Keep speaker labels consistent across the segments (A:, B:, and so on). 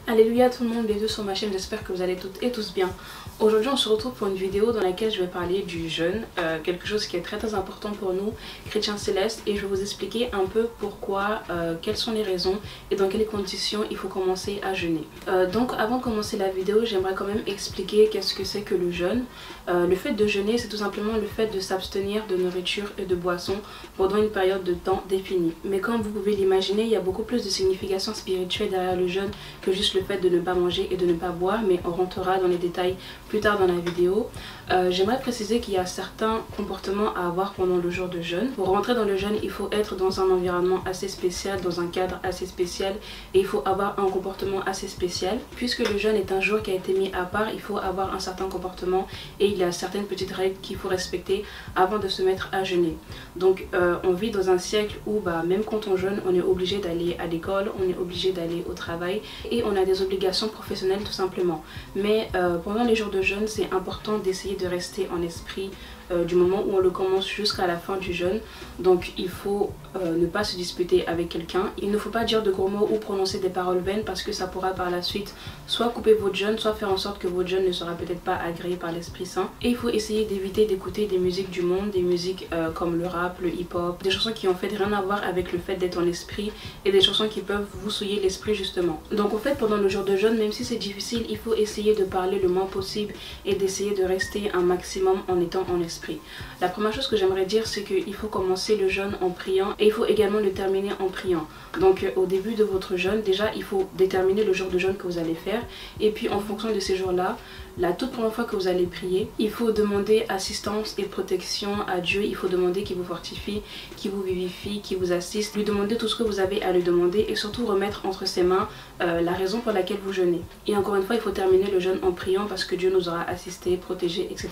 A: Alléluia tout le monde, bienvenue sur ma chaîne, j'espère que vous allez toutes et tous bien. Aujourd'hui on se retrouve pour une vidéo dans laquelle je vais parler du jeûne, quelque chose qui est très important pour nous, chrétiens célestes, et je vais vous expliquer un peu pourquoi, quelles sont les raisons et dans quelles conditions il faut commencer à jeûner. Donc avant de commencer la vidéo, j'aimerais quand même expliquer qu'est-ce que c'est que le jeûne. Le fait de jeûner, c'est tout simplement le fait de s'abstenir de nourriture et de boissons pendant une période de temps définie. Mais comme vous pouvez l'imaginer, il y a beaucoup plus de signification spirituelle derrière le jeûne que juste le fait de ne pas manger et de ne pas boire, mais on rentrera dans les détails plus tard dans la vidéo. J'aimerais préciser qu'il y a certains comportements à avoir pendant le jour de jeûne. Pour rentrer dans le jeûne, il faut être dans un environnement assez spécial, dans un cadre assez spécial, et il faut avoir un comportement assez spécial. Puisque le jeûne est un jour qui a été mis à part, il faut avoir un certain comportement et il y a certaines petites règles qu'il faut respecter avant de se mettre à jeûner. Donc on vit dans un siècle où même quand on jeûne, on est obligé d'aller à l'école, on est obligé d'aller au travail et on a des obligations professionnelles tout simplement. Mais pendant les jours de jeûne, c'est important d'essayer de rester en esprit du moment où on le commence jusqu'à la fin du jeûne. Donc il faut ne pas se disputer avec quelqu'un. Il ne faut pas dire de gros mots ou prononcer des paroles vaines parce que ça pourra par la suite soit couper votre jeûne, soit faire en sorte que votre jeûne ne sera peut-être pas agréé par l'Esprit Saint. Et il faut essayer d'éviter d'écouter des musiques du monde, des musiques comme le rap, le hip-hop, des chansons qui en fait rien à voir avec le fait d'être en esprit et des chansons qui peuvent vous souiller l'esprit justement. Donc en fait pendant le jour de jeûne, même si c'est difficile, il faut essayer de parler le moins possible et d'essayer de rester un maximum en étant en esprit. La première chose que j'aimerais dire, c'est qu'il faut commencer le jeûne en priant et il faut également le terminer en priant. Donc au début de votre jeûne, déjà il faut déterminer le jour de jeûne que vous allez faire et puis en fonction de ces jours-là, la toute première fois que vous allez prier, il faut demander assistance et protection à Dieu. Il faut demander qu'il vous fortifie, qu'il vous vivifie, qu'il vous assiste, lui demander tout ce que vous avez à lui demander et surtout remettre entre ses mains la raison pour laquelle vous jeûnez. Et encore une fois, il faut terminer le jeûne en priant parce que Dieu nous aura assistés, protégés, etc.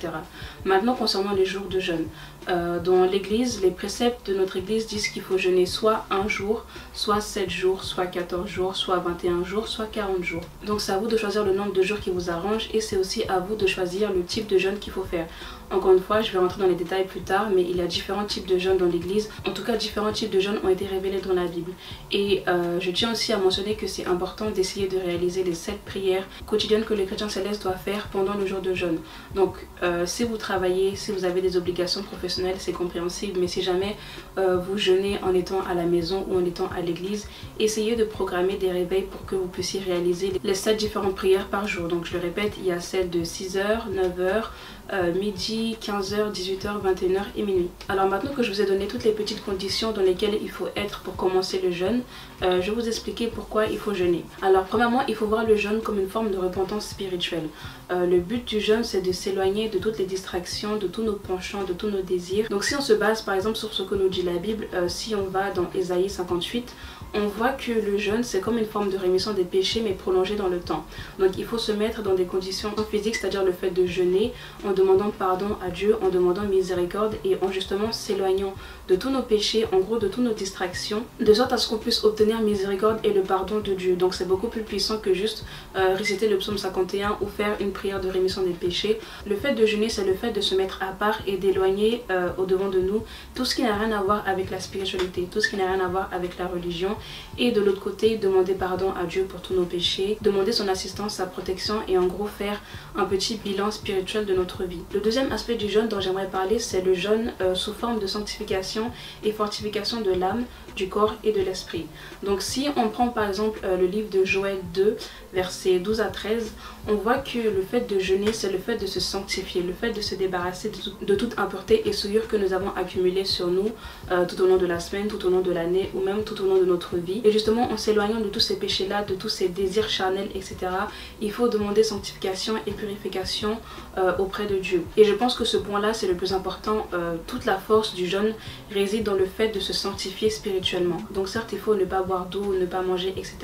A: Maintenant concernant les jours de jeûne, dans l'église, les préceptes de notre église disent qu'il faut jeûner soit un jour, soit 7 jours, soit 14 jours, soit 21 jours, soit 40 jours. Donc c'est à vous de choisir le nombre de jours qui vous arrange et c'est aussi à vous de choisir le type de jeûne qu'il faut faire. Encore une fois, je vais rentrer dans les détails plus tard, mais il y a différents types de jeûnes dans l'église. En tout cas, différents types de jeûnes ont été révélés dans la Bible. Et je tiens aussi à mentionner que c'est important d'essayer de réaliser les 7 prières quotidiennes que les chrétiens célestes doivent faire pendant le jour de jeûne. Donc, si vous travaillez, si vous avez des obligations professionnelles, c'est compréhensible. Mais si jamais vous jeûnez en étant à la maison ou en étant à l'église, essayez de programmer des réveils pour que vous puissiez réaliser les 7 différentes prières par jour. Donc, je le répète, il y a celle de 6h, 9h, midi, 15h, 18h, 21h et minuit. Alors maintenant que je vous ai donné toutes les petites conditions dans lesquelles il faut être pour commencer le jeûne, je vais vous expliquer pourquoi il faut jeûner. Alors premièrement, il faut voir le jeûne comme une forme de repentance spirituelle. Le but du jeûne, c'est de s'éloigner de toutes les distractions, de tous nos penchants, de tous nos désirs. Donc si on se base par exemple sur ce que nous dit la Bible, si on va dans Ésaïe 58, on voit que le jeûne c'est comme une forme de rémission des péchés mais prolongée dans le temps. Donc il faut se mettre dans des conditions physiques, c'est-à-dire le fait de jeûner en demandant pardon à Dieu, en demandant miséricorde et en justement s'éloignant de tous nos péchés, en gros de toutes nos distractions, de sorte à ce qu'on puisse obtenir miséricorde et le pardon de Dieu. Donc c'est beaucoup plus puissant que juste réciter le psaume 51 ou faire une prière de rémission des péchés. Le fait de jeûner, c'est le fait de se mettre à part et d'éloigner au devant de nous tout ce qui n'a rien à voir avec la spiritualité, tout ce qui n'a rien à voir avec la religion. Et de l'autre côté, demander pardon à Dieu pour tous nos péchés, demander son assistance, sa protection et en gros faire un petit bilan spirituel de notre vie. Le deuxième aspect du jeûne dont j'aimerais parler, c'est le jeûne sous forme de sanctification et fortification de l'âme, du corps et de l'esprit. Donc si on prend par exemple le livre de Joël 2, versets 12 à 13, on voit que le fait de jeûner, c'est le fait de se sanctifier, le fait de se débarrasser de toute impureté et souillure que nous avons accumulée sur nous tout au long de la semaine, tout au long de l'année ou même tout au long de notre vie. Et justement en s'éloignant de tous ces péchés-là, de tous ces désirs charnels, etc., il faut demander sanctification et purification auprès de Dieu. Et je pense que ce point-là, c'est le plus important. Toute la force du jeûne réside dans le fait de se sanctifier spirituellement. Donc certes, il faut ne pas boire d'eau, ne pas manger, etc.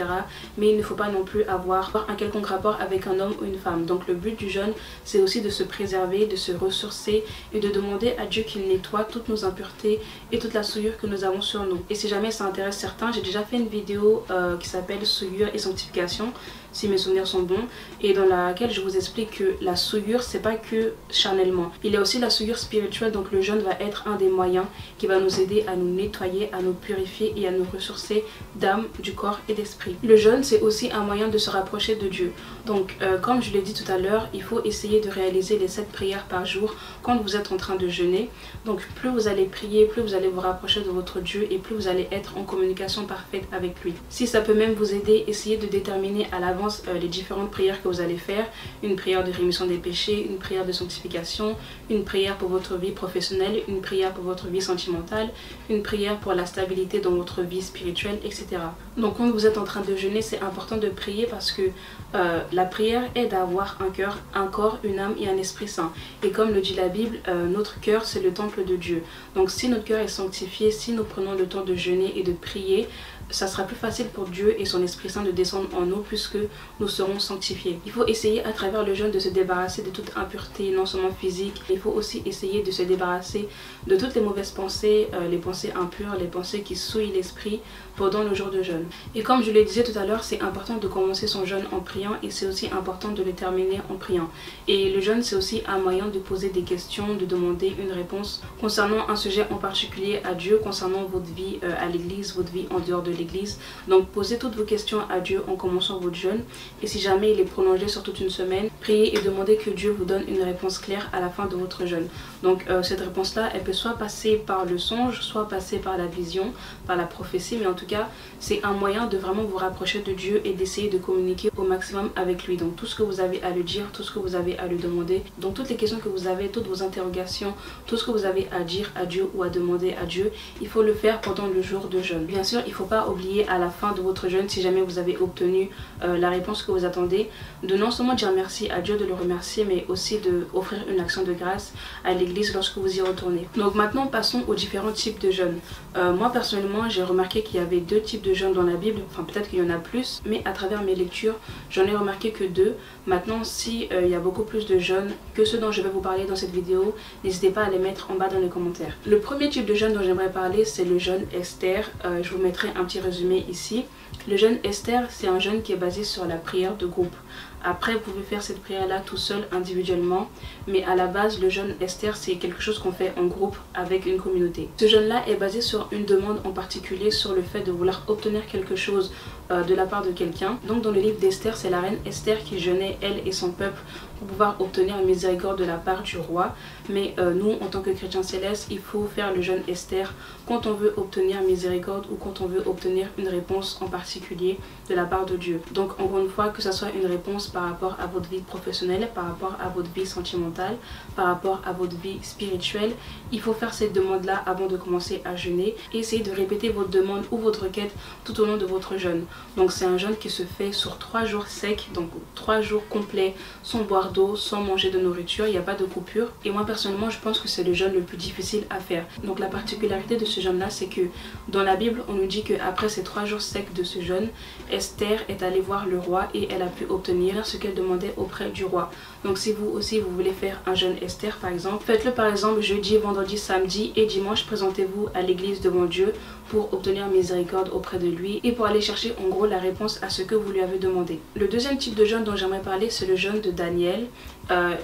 A: Mais il ne faut pas non plus avoir un quelconque rapport avec un homme ou une femme. Donc le but du jeûne, c'est aussi de se préserver, de se ressourcer et de demander à Dieu qu'il nettoie toutes nos impuretés et toute la souillure que nous avons sur nous. Et si jamais ça intéresse certains, j'ai déjà déjà fait une vidéo qui s'appelle souillure et sanctification, si mes souvenirs sont bons, et dans laquelle je vous explique que la souillure c'est pas que charnellement, il y a aussi la souillure spirituelle. Donc le jeûne va être un des moyens qui va nous aider à nous nettoyer, à nous purifier et à nous ressourcer d'âme, du corps et d'esprit. Le jeûne c'est aussi un moyen de se rapprocher de Dieu. Donc comme je l'ai dit tout à l'heure, il faut essayer de réaliser les 7 prières par jour quand vous êtes en train de jeûner. Donc plus vous allez prier, plus vous allez vous rapprocher de votre Dieu et plus vous allez être en communication parfaite avec lui. Si ça peut même vous aider, essayez de déterminer à l'avance les différentes prières que vous allez faire. Une prière de rémission des péchés, une prière de sanctification, une prière pour votre vie professionnelle, une prière pour votre vie sentimentale, une prière pour la stabilité dans votre vie spirituelle, etc. Donc quand vous êtes en train de jeûner, c'est important de prier parce que la prière aide à avoir un cœur, un corps, une âme et un esprit saint. Et comme le dit la Bible, notre cœur c'est le temple de Dieu. Donc si notre cœur est sanctifié, si nous prenons le temps de jeûner et de prier, ça sera plus facile pour Dieu et son Esprit Saint de descendre en nous puisque nous serons sanctifiés. Il faut essayer à travers le jeûne de se débarrasser de toute impureté, non seulement physique. Il faut aussi essayer de se débarrasser de toutes les mauvaises pensées, les pensées impures, les pensées qui souillent l'esprit pendant le jour de jeûne. Et comme je le disais tout à l'heure, c'est important de commencer son jeûne en priant et c'est aussi important de le terminer en priant. Et le jeûne c'est aussi un moyen de poser des questions, de demander une réponse concernant un sujet en particulier à Dieu, concernant votre vie à l'église, votre vie en dehors de l'église. Donc posez toutes vos questions à Dieu en commençant votre jeûne et si jamais il est prolongé sur toute une semaine, priez et demandez que Dieu vous donne une réponse claire à la fin de votre jeûne. Donc cette réponse là elle peut soit passer par le songe, soit passer par la vision, par la prophétie, mais en tout cas c'est un moyen de vraiment vous rapprocher de Dieu et d'essayer de communiquer au maximum avec lui. Donc tout ce que vous avez à lui dire, tout ce que vous avez à lui demander, donc toutes les questions que vous avez, toutes vos interrogations, tout ce que vous avez à dire à Dieu ou à demander à Dieu, il faut le faire pendant le jour de jeûne. Bien sûr il ne faut pas oublier à la fin de votre jeûne, si jamais vous avez obtenu la réponse que vous attendez, de non seulement dire merci à Dieu, de le remercier, mais aussi de offrir une action de grâce à l'église lorsque vous y retournez. Donc maintenant passons aux différents types de jeûnes. Moi personnellement j'ai remarqué qu'il y avait 2 types de jeûnes dans la Bible, enfin peut-être qu'il y en a plus, mais à travers mes lectures j'en ai remarqué que 2. Maintenant si il y a beaucoup plus de jeûnes que ceux dont je vais vous parler dans cette vidéo, n'hésitez pas à les mettre en bas dans les commentaires. Le premier type de jeûne dont j'aimerais parler c'est le jeûne Esther. Je vous mettrai un petit résumé ici. Le jeûne Esther c'est un jeûne qui est basé sur la prière de groupe. Après vous pouvez faire cette prière là tout seul individuellement, mais à la base le jeûne Esther c'est quelque chose qu'on fait en groupe avec une communauté. Ce jeûne là est basé sur une demande en particulier, sur le fait de vouloir obtenir quelque chose de la part de quelqu'un. Donc dans le livre d'Esther c'est la reine Esther qui jeûnait elle et son peuple pour pouvoir obtenir une miséricorde de la part du roi. Mais nous en tant que chrétiens célestes il faut faire le jeûne Esther quand on veut obtenir miséricorde ou quand on veut obtenir une réponse en particulier de la part de Dieu. Donc encore une fois, que ce soit une réponse par rapport à votre vie professionnelle, par rapport à votre vie sentimentale, par rapport à votre vie spirituelle, il faut faire cette demande là avant de commencer à jeûner et essayer de répéter votre demande ou votre requête tout au long de votre jeûne. Donc c'est un jeûne qui se fait sur 3 jours secs, donc 3 jours complets sans boire d'eau, sans manger de nourriture, il n'y a pas de coupure. Et moi personnellement je pense que c'est le jeûne le plus difficile à faire. Donc la particularité de ce jeûne là c'est que dans la Bible on nous dit qu'après ces 3 jours secs de ce jeûne, Esther est allée voir le roi et elle a pu obtenir ce qu'elle demandait auprès du roi. Donc si vous aussi vous voulez faire un jeûne Esther par exemple, faites-le par exemple jeudi, vendredi, samedi et dimanche. Présentez-vous à l'église devant Dieu pour obtenir miséricorde auprès de lui et pour aller chercher en gros la réponse à ce que vous lui avez demandé. Le deuxième type de jeûne dont j'aimerais parler c'est le jeûne de Daniel.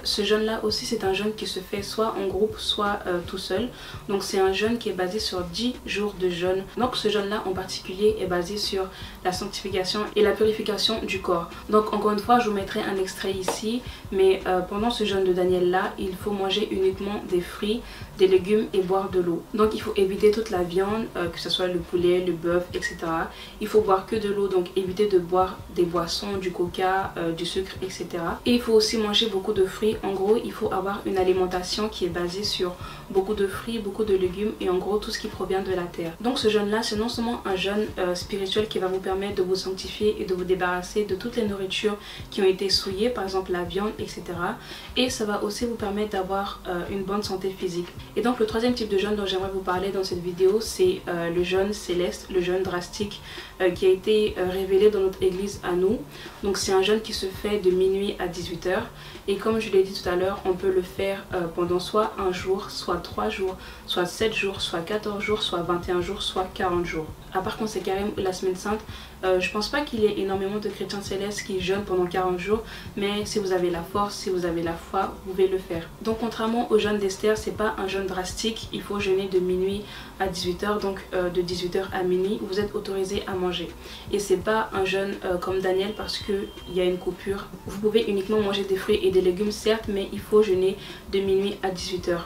A: Ce jeûne là aussi c'est un jeûne qui se fait soit en groupe soit tout seul. Donc c'est un jeûne qui est basé sur 10 jours de jeûne. Donc ce jeûne là en particulier est basé sur la sanctification et la purification du corps. Donc encore une fois je vous mettrai un extrait ici, mais pendant ce jeûne de Daniel là il faut manger uniquement des fruits, des légumes et boire de l'eau. Donc il faut éviter toute la viande, que ce soit le poulet, le bœuf, etc. Il faut boire que de l'eau, donc éviter de boire des boissons, du coca, du sucre, etc. Et il faut aussi manger beaucoup de fruits. En gros il faut avoir une alimentation qui est basée sur beaucoup de fruits, beaucoup de légumes et en gros tout ce qui provient de la terre. Donc ce jeûne là c'est non seulement un jeûne spirituel qui va vous permettre de vous sanctifier et de vous débarrasser de toutes les nourritures qui ont été souillées, par exemple la viande, etc. Et ça va aussi vous permettre d'avoir une bonne santé physique. Et donc le troisième type de jeûne dont j'aimerais vous parler dans cette vidéo c'est le jeûne céleste, le jeûne drastique qui a été révélé dans notre église à nous. Donc c'est un jeûne qui se fait de minuit à 18h et comme je l'ai dit tout à l'heure, on peut le faire pendant soit un jour, soit 3 jours, soit 7 jours, soit 14 jours, soit 21 jours, soit 40 jours. À part quand c'est carême ou la semaine sainte, je pense pas qu'il y ait énormément de chrétiens célestes qui jeûnent pendant 40 jours, mais si vous avez la force, si vous avez la foi, vous pouvez le faire. Donc contrairement au jeûne d'Esther, c'est pas un jeûne drastique, il faut jeûner de minuit à 18h, donc de 18h à minuit, vous êtes autorisé à manger. Et c'est pas un jeûne comme Daniel parce qu'il y a une coupure. Vous pouvez uniquement manger des fruits et des légumes certes, mais il faut jeûner de minuit à 18h.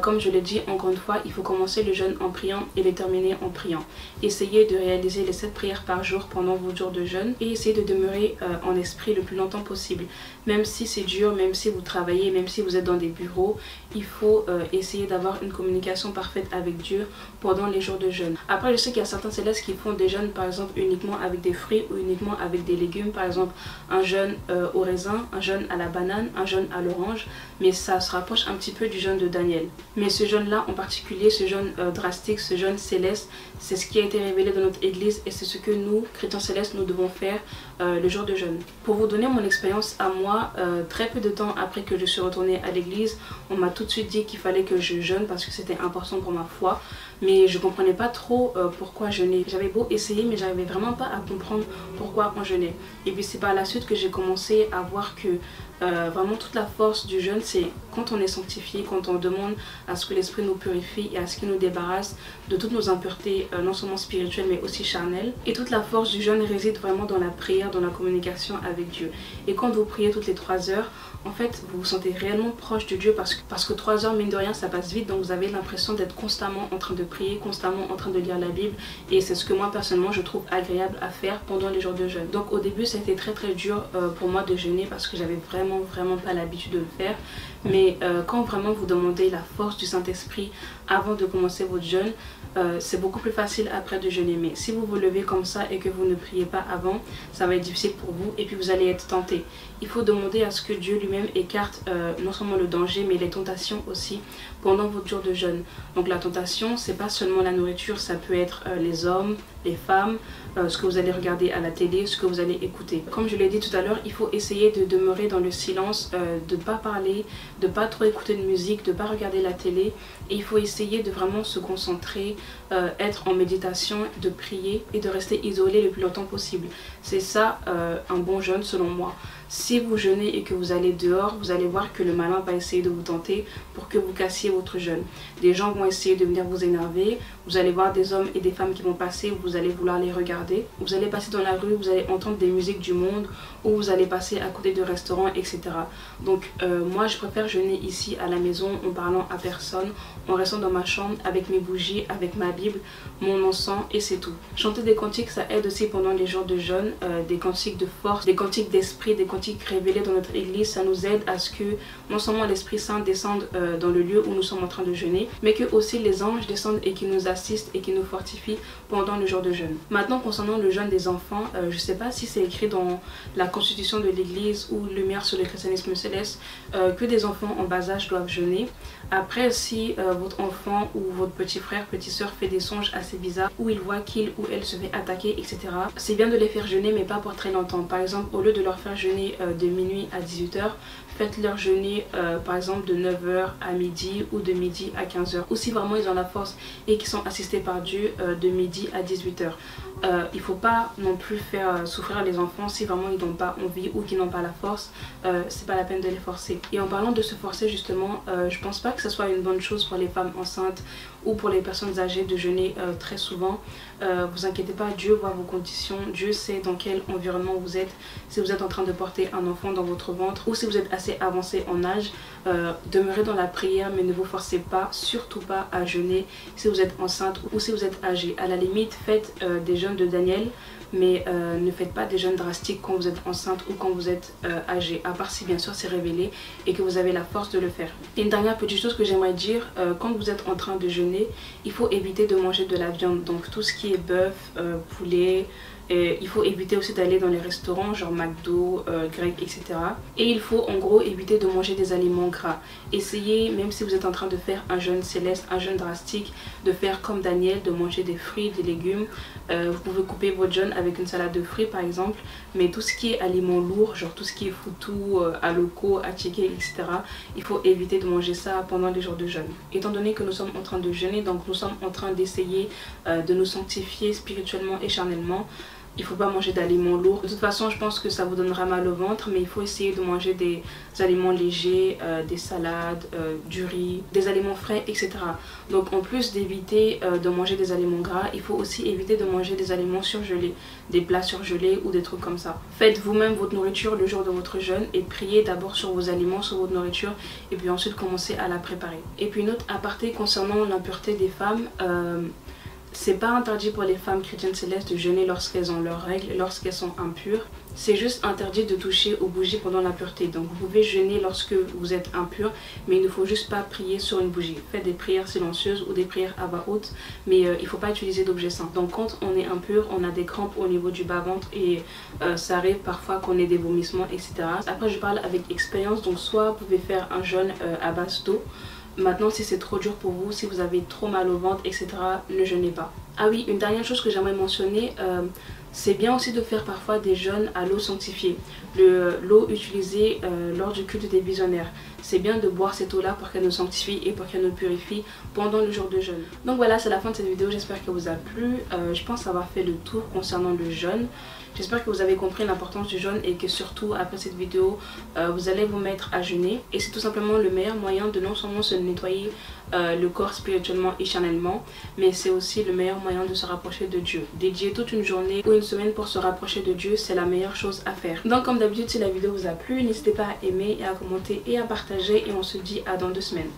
A: Comme je l'ai dit encore une fois, il faut commencer le jeûne en priant et le terminer en priant. Essayez de réaliser les 7 prières par jour pendant vos jours de jeûne et essayez de demeurer en esprit le plus longtemps possible. Même si c'est dur, même si vous travaillez, même si vous êtes dans des bureaux, il faut essayer d'avoir une communication parfaite avec Dieu pendant les jours de jeûne. Après, je sais qu'il y a certains célestes qui font des jeûnes par exemple uniquement avec des fruits ou uniquement avec des légumes. Par exemple, un jeûne au raisin, un jeûne à la banane, un jeûne à l'orange. Mais ça se rapproche un petit peu du jeûne de Daniel. Mais ce jeûne-là en particulier, ce jeûne drastique, ce jeûne céleste, c'est ce qui a été révélé dans notre église et c'est ce que nous, chrétiens célestes, nous devons faire le jour de jeûne. Pour vous donner mon expérience à moi, très peu de temps après que je suis retournée à l'église, on m'a tout de suite dit qu'il fallait que je jeûne parce que c'était important pour ma foi. Mais je comprenais pas trop pourquoi jeûner. J'avais beau essayer mais j'arrivais vraiment pas à comprendre pourquoi on jeûnait. Et puis c'est par la suite que j'ai commencé à voir que vraiment toute la force du jeûne, c'est quand on est sanctifié, quand on demande à ce que l'esprit nous purifie et à ce qu'il nous débarrasse de toutes nos impuretés, non seulement spirituelles mais aussi charnelles. Et toute la force du jeûne réside vraiment dans la prière, dans la communication avec Dieu. Et quand vous priez toutes les 3 heures, en fait vous vous sentez réellement proche de Dieu parce que 3 heures mine de rien ça passe vite, donc vous avez l'impression d'être constamment en train de prier, constamment en train de lire la Bible et c'est ce que moi personnellement je trouve agréable à faire pendant les jours de jeûne. Donc au début ça a été très dur pour moi de jeûner parce que j'avais vraiment pas l'habitude de le faire, mais quand vraiment vous demandez la force du Saint-Esprit avant de commencer votre jeûne, c'est beaucoup plus facile après de jeûner. Mais si vous vous levez comme ça et que vous ne priez pas avant, ça va être difficile pour vous et puis vous allez être tenté. Il faut demander à ce que Dieu lui-même écarte non seulement le danger mais les tentations aussi pendant votre jour de jeûne. Donc la tentation, c'est pas seulement la nourriture, ça peut être les hommes, les femmes, ce que vous allez regarder à la télé, ce que vous allez écouter. Comme je l'ai dit tout à l'heure, il faut essayer de demeurer dans le silence, de ne pas parler, de ne pas trop écouter de musique, de ne pas regarder la télé. Et il faut essayer de vraiment se concentrer, être en méditation, de prier et de rester isolé le plus longtemps possible. C'est ça un bon jeûne selon moi. Si vous jeûnez et que vous allez dehors, vous allez voir que le malin va essayer de vous tenter pour que vous cassiez votre jeûne. Des gens vont essayer de venir vous énerver, vous allez voir des hommes et des femmes qui vont passer, vous allez vouloir les regarder. Vous allez passer dans la rue, vous allez entendre des musiques du monde ou vous allez passer à côté de restaurants, etc. Donc moi je préfère jeûner ici à la maison en parlant à personne, en restant dans ma chambre avec mes bougies, avec ma Bible, mon encens et c'est tout. Chanter des cantiques ça aide aussi pendant les jours de jeûne, des cantiques de force, des cantiques d'esprit, des cantiques révélés dans notre église, ça nous aide à ce que non seulement l'Esprit Saint descende dans le lieu où nous sommes en train de jeûner, mais que aussi les anges descendent et qui nous assistent et qui nous fortifient pendant le jour de jeûne. Maintenant concernant le jeûne des enfants, je ne sais pas si c'est écrit dans la constitution de l'église ou Lumière sur le christianisme céleste que des enfants en bas âge doivent jeûner. Après si votre enfant ou votre petit frère, petite soeur fait des songes assez bizarres où il voit qu'il ou elle se fait attaquer, etc. C'est bien de les faire jeûner mais pas pour très longtemps. Par exemple au lieu de leur faire jeûner de minuit à 18h, faites-leur jeûner par exemple de 9h à midi ou de midi à 15h. Ou si vraiment ils ont la force et qu'ils sont assistés par Dieu de midi à 18h. Il ne faut pas non plus faire souffrir les enfants si vraiment ils n'ont pas envie ou qu'ils n'ont pas la force, c'est pas la peine de les forcer. Et en parlant de se forcer justement, je pense pas que ce soit une bonne chose pour les femmes enceintes ou pour les personnes âgées de jeûner très souvent. Vous inquiétez pas, Dieu voit vos conditions, Dieu sait dans quel environnement vous êtes, si vous êtes en train de porter un enfant dans votre ventre ou si vous êtes assez avancé en âge, demeurez dans la prière mais ne vous forcez pas, surtout pas à jeûner si vous êtes enceinte ou si vous êtes âgé. À la limite, faites des jeûnes de Daniel, mais ne faites pas des jeûnes drastiques quand vous êtes enceinte ou quand vous êtes âgé, à part si bien sûr c'est révélé et que vous avez la force de le faire. Et une dernière petite chose que j'aimerais dire, quand vous êtes en train de jeûner, il faut éviter de manger de la viande, donc tout ce qui est bœuf, poulet, Et il faut éviter aussi d'aller dans les restaurants genre McDo, grec, etc. Et il faut en gros éviter de manger des aliments gras. Essayez, même si vous êtes en train de faire un jeûne céleste, un jeûne drastique, de faire comme Daniel, de manger des fruits, des légumes. Vous pouvez couper votre jeûne avec une salade de fruits par exemple. Mais tout ce qui est aliments lourds, genre tout ce qui est foutou, aloko, attiqué, etc. il faut éviter de manger ça pendant les jours de jeûne. Étant donné que nous sommes en train de jeûner, donc nous sommes en train d'essayer de nous sanctifier spirituellement et charnellement, il ne faut pas manger d'aliments lourds. De toute façon, je pense que ça vous donnera mal au ventre, mais il faut essayer de manger des aliments légers, des salades, du riz, des aliments frais, etc. Donc en plus d'éviter de manger des aliments gras, il faut aussi éviter de manger des aliments surgelés, des plats surgelés ou des trucs comme ça. Faites vous-même votre nourriture le jour de votre jeûne et priez d'abord sur vos aliments, sur votre nourriture, et puis ensuite commencez à la préparer. Et puis une autre aparté concernant l'impureté des femmes. C'est pas interdit pour les femmes chrétiennes célestes de jeûner lorsqu'elles ont leurs règles, lorsqu'elles sont impures. C'est juste interdit de toucher aux bougies pendant l'impureté. Donc vous pouvez jeûner lorsque vous êtes impur, mais il ne faut juste pas prier sur une bougie. Faites des prières silencieuses ou des prières à voix haute, mais il ne faut pas utiliser d'objets saints. Donc quand on est impur, on a des crampes au niveau du bas-ventre et ça arrive parfois qu'on ait des vomissements, etc. Après je parle avec expérience, donc soit vous pouvez faire un jeûne à base d'eau. Maintenant, si c'est trop dur pour vous, si vous avez trop mal au ventre, etc., ne jeûnez pas. Ah oui, une dernière chose que j'aimerais mentionner, c'est bien aussi de faire parfois des jeûnes à l'eau sanctifiée. L'eau utilisée lors du culte des visionnaires. C'est bien de boire cette eau-là pour qu'elle nous sanctifie et pour qu'elle nous purifie pendant le jour de jeûne. Donc voilà, c'est la fin de cette vidéo, j'espère qu'elle vous a plu. Je pense avoir fait le tour concernant le jeûne. J'espère que vous avez compris l'importance du jeûne et que surtout après cette vidéo, vous allez vous mettre à jeûner. Et c'est tout simplement le meilleur moyen de non seulement se nettoyer le corps spirituellement et charnellement, mais c'est aussi le meilleur moyen de se rapprocher de Dieu. Dédier toute une journée ou une semaine pour se rapprocher de Dieu, c'est la meilleure chose à faire. Donc comme d'habitude, si la vidéo vous a plu, n'hésitez pas à aimer et à commenter et à partager et on se dit à dans 2 semaines.